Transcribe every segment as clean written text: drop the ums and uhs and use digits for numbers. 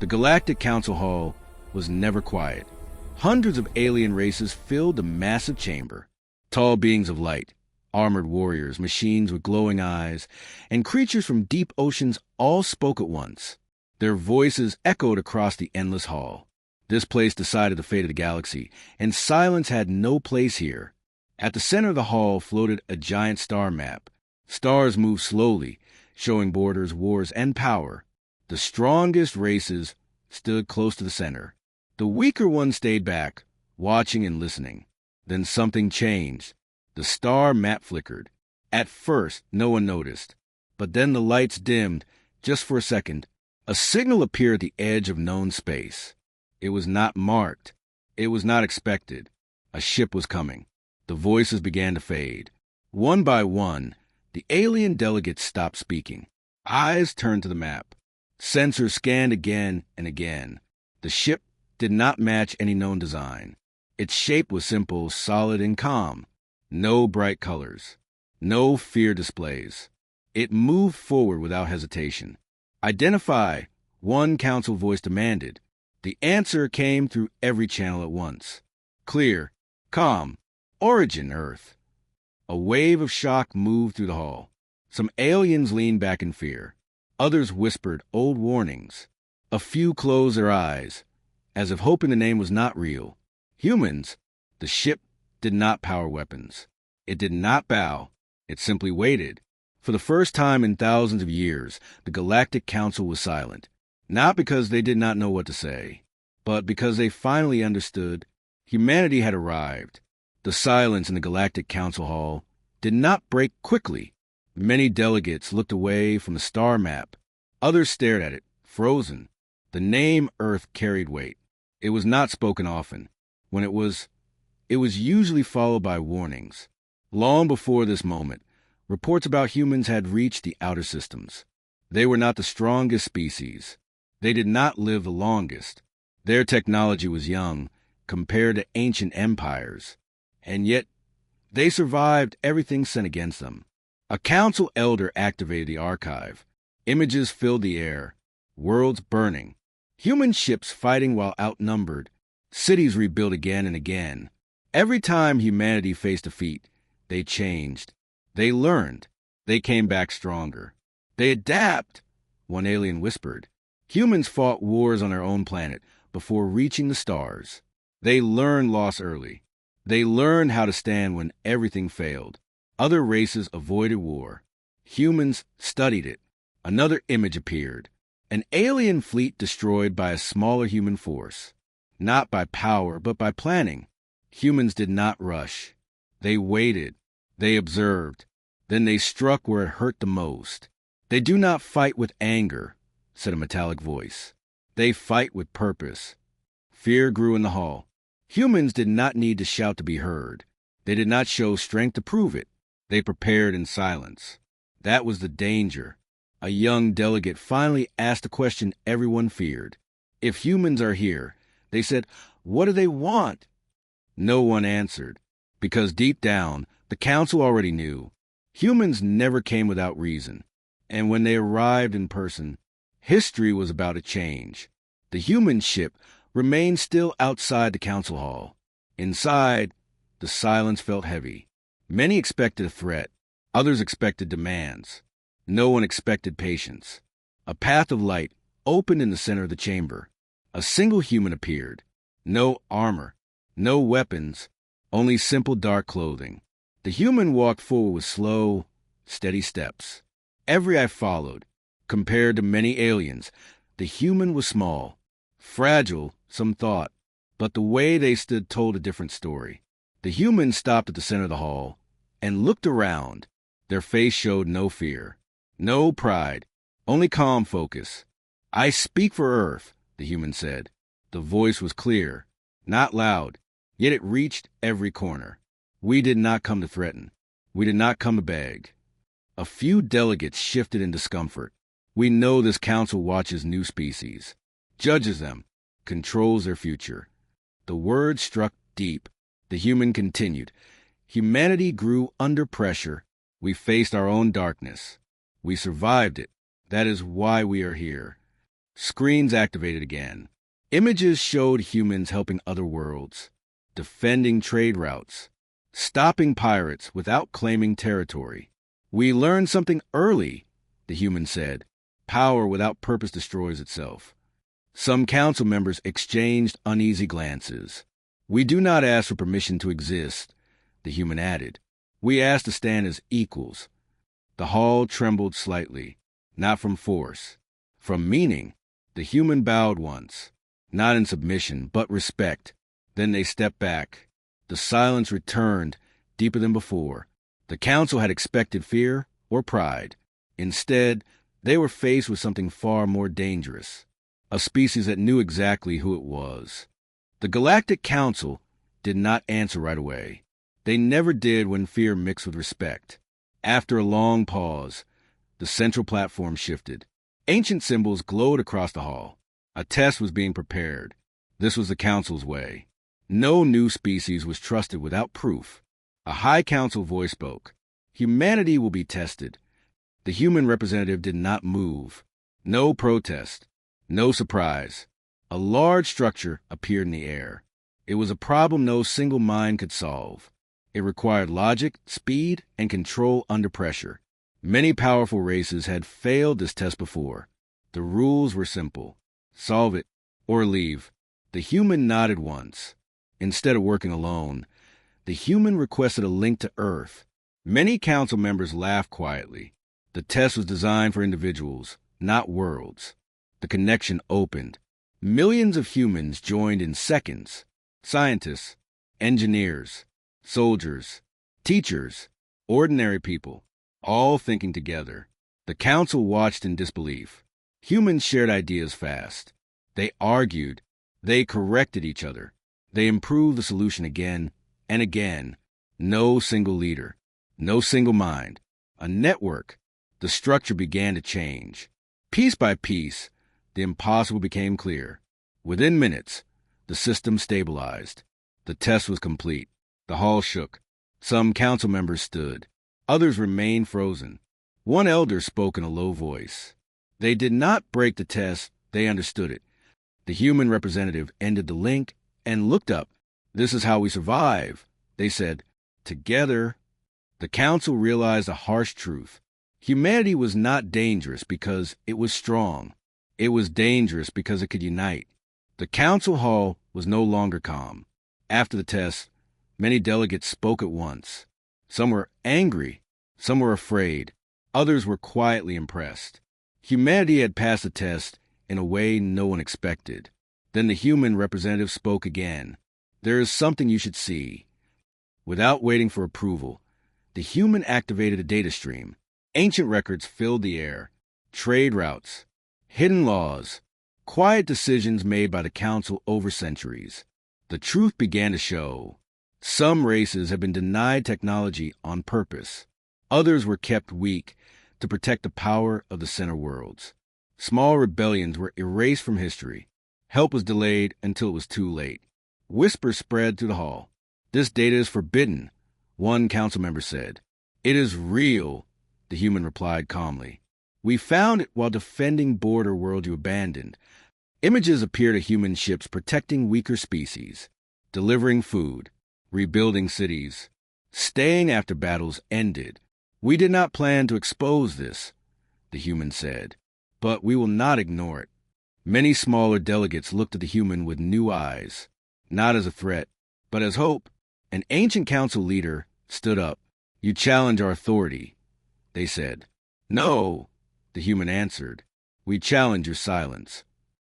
The Galactic Council Hall was never quiet. Hundreds of alien races filled the massive chamber. Tall beings of light, armored warriors, machines with glowing eyes, and creatures from deep oceans all spoke at once. Their voices echoed across the endless hall. This place decided the fate of the galaxy, and silence had no place here. At the center of the hall floated a giant star map. Stars moved slowly, showing borders, wars, and power. The strongest races stood close to the center. The weaker ones stayed back, watching and listening. Then something changed. The star map flickered. At first, no one noticed. But then the lights dimmed, just for a second. A signal appeared at the edge of known space. It was not marked. It was not expected. A ship was coming. The voices began to fade. One by one, the alien delegates stopped speaking. Eyes turned to the map. Sensors scanned again and again. The ship did not match any known design. Its shape was simple, solid, and calm. No bright colors. No fear displays. It moved forward without hesitation. Identify, one council voice demanded. The answer came through every channel at once. Clear, calm, origin Earth. A wave of shock moved through the hall. Some aliens leaned back in fear. Others whispered old warnings. A few closed their eyes, as if hoping the name was not real. Humans, the ship did not power weapons. It did not bow. It simply waited. For the first time in thousands of years, the Galactic Council was silent. Not because they did not know what to say, but because they finally understood. Humanity had arrived. The silence in the Galactic Council Hall did not break quickly. Many delegates looked away from the star map. Others stared at it, frozen. The name Earth carried weight. It was not spoken often. When it was usually followed by warnings. Long before this moment, reports about humans had reached the outer systems. They were not the strongest species. They did not live the longest. Their technology was young compared to ancient empires. And yet, they survived everything sent against them. A council elder activated the archive. Images filled the air. Worlds burning. Human ships fighting while outnumbered. Cities rebuilt again and again. Every time humanity faced defeat, they changed. They learned. They came back stronger. They adapt, one alien whispered. Humans fought wars on their own planet before reaching the stars. They learned loss early. They learned how to stand when everything failed. Other races avoided war. Humans studied it. Another image appeared. An alien fleet destroyed by a smaller human force. Not by power, but by planning. Humans did not rush. They waited. They observed. Then they struck where it hurt the most. They do not fight with anger, said a metallic voice. They fight with purpose. Fear grew in the hall. Humans did not need to shout to be heard. They did not show strength to prove it. They prepared in silence. That was the danger. A young delegate finally asked a question everyone feared. If humans are here, they said, what do they want? No one answered, because deep down, the council already knew. Humans never came without reason. And when they arrived in person, history was about to change. The human ship remained still outside the council hall. Inside, the silence felt heavy. Many expected a threat. Others expected demands. No one expected patience. A path of light opened in the center of the chamber. A single human appeared. No armor, no weapons, only simple dark clothing. The human walked forward with slow, steady steps. Every eye followed. Compared to many aliens, the human was small. Fragile, some thought. But the way they stood told a different story. The human stopped at the center of the hall and looked around. Their face showed no fear, no pride, only calm focus. I speak for Earth, the human said. The voice was clear, not loud, yet it reached every corner. We did not come to threaten. We did not come to beg. A few delegates shifted in discomfort. We know this council watches new species, judges them, controls their future. The word struck deep. The human continued. Humanity grew under pressure. We faced our own darkness. We survived it. That is why we are here. Screens activated again. Images showed humans helping other worlds, defending trade routes, stopping pirates without claiming territory. We learned something early, the human said. Power without purpose destroys itself. Some council members exchanged uneasy glances. We do not ask for permission to exist, the human added. We ask to stand as equals. The hall trembled slightly, not from force, from meaning. The human bowed once, not in submission, but respect. Then they stepped back. The silence returned, deeper than before. The council had expected fear or pride. Instead, they were faced with something far more dangerous, a species that knew exactly who it was. The Galactic Council did not answer right away. They never did when fear mixed with respect. After a long pause, the central platform shifted. Ancient symbols glowed across the hall. A test was being prepared. This was the Council's way. No new species was trusted without proof. A High Council voice spoke. Humanity will be tested. The human representative did not move. No protest. No surprise. A large structure appeared in the air. It was a problem no single mind could solve. It required logic, speed, and control under pressure. Many powerful races had failed this test before. The rules were simple. Solve it or leave. The human nodded once. Instead of working alone, the human requested a link to Earth. Many council members laughed quietly. The test was designed for individuals, not worlds. The connection opened. Millions of humans joined in seconds. Scientists, engineers, soldiers, teachers, ordinary people, all thinking together. The council watched in disbelief. Humans shared ideas fast. They argued. They corrected each other. They improved the solution again and again. No single leader. No single mind. A network. The structure began to change. Piece by piece, the impossible became clear. Within minutes, the system stabilized. The test was complete. The hall shook. Some council members stood. Others remained frozen. One elder spoke in a low voice. They did not break the test. They understood it. The human representative ended the link and looked up. This is how we survive, they said. Together. The council realized a harsh truth. Humanity was not dangerous because it was strong. It was dangerous because it could unite. The council hall was no longer calm. After the test, many delegates spoke at once. Some were angry. Some were afraid. Others were quietly impressed. Humanity had passed the test in a way no one expected. Then the human representative spoke again. There is something you should see. Without waiting for approval, the human activated a data stream. Ancient records filled the air. Trade routes, hidden laws, quiet decisions made by the council over centuries. The truth began to show. Some races had been denied technology on purpose. Others were kept weak to protect the power of the center worlds. Small rebellions were erased from history. Help was delayed until it was too late. Whispers spread through the hall. This data is forbidden, one council member said. It is real, the human replied calmly. We found it while defending border world you abandoned. Images appeared of human ships protecting weaker species, delivering food, rebuilding cities, staying after battles ended. We did not plan to expose this, the human said, but we will not ignore it. Many smaller delegates looked at the human with new eyes, not as a threat, but as hope. An ancient council leader stood up. You challenge our authority, they said. No, the human answered. We challenge your silence.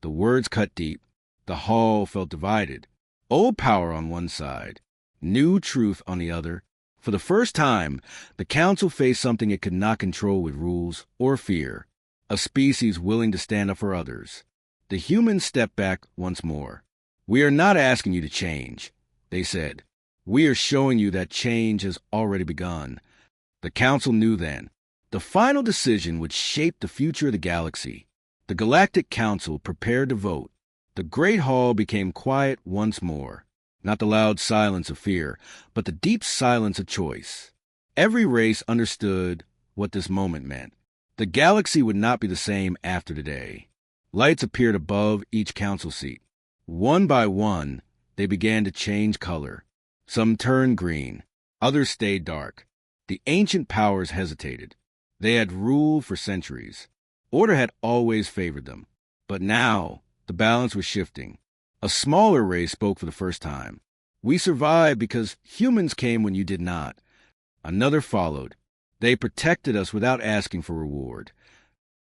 The words cut deep. The hall felt divided. Old power on one side, new truth on the other. For the first time, the council faced something it could not control with rules or fear, a species willing to stand up for others. The humans stepped back once more. We are not asking you to change, they said. We are showing you that change has already begun. The council knew then. The final decision would shape the future of the galaxy. The Galactic Council prepared to vote. The Great Hall became quiet once more. Not the loud silence of fear, but the deep silence of choice. Every race understood what this moment meant. The galaxy would not be the same after today. Lights appeared above each council seat. One by one, they began to change color. Some turned green, others stayed dark. The ancient powers hesitated. They had ruled for centuries. Order had always favored them. But now, the balance was shifting. A smaller race spoke for the first time. We survived because humans came when you did not. Another followed. They protected us without asking for reward.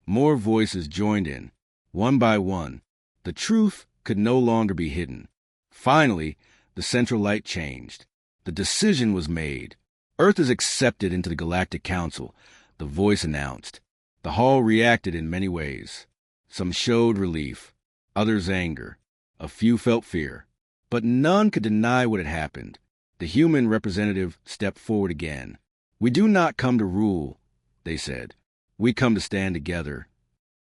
More voices joined in, one by one. The truth could no longer be hidden. Finally, the central light changed. The decision was made. Earth is accepted into the Galactic Council, the voice announced. The hall reacted in many ways. Some showed relief, others anger. A few felt fear. But none could deny what had happened. The human representative stepped forward again. "We do not come to rule," they said. "We come to stand together."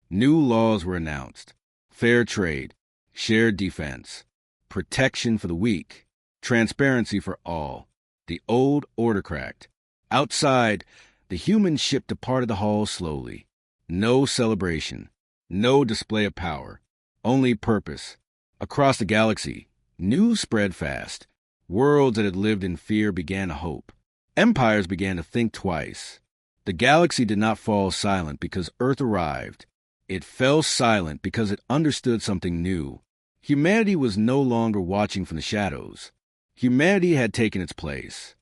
New laws were announced. Fair trade, shared defense, protection for the weak, transparency for all. The old order cracked. Outside, the human ship departed the hall slowly. No celebration, no display of power, only purpose. Across the galaxy, news spread fast. Worlds that had lived in fear began to hope. Empires began to think twice. The galaxy did not fall silent because Earth arrived. It fell silent because it understood something new. Humanity was no longer watching from the shadows. Humanity had taken its place.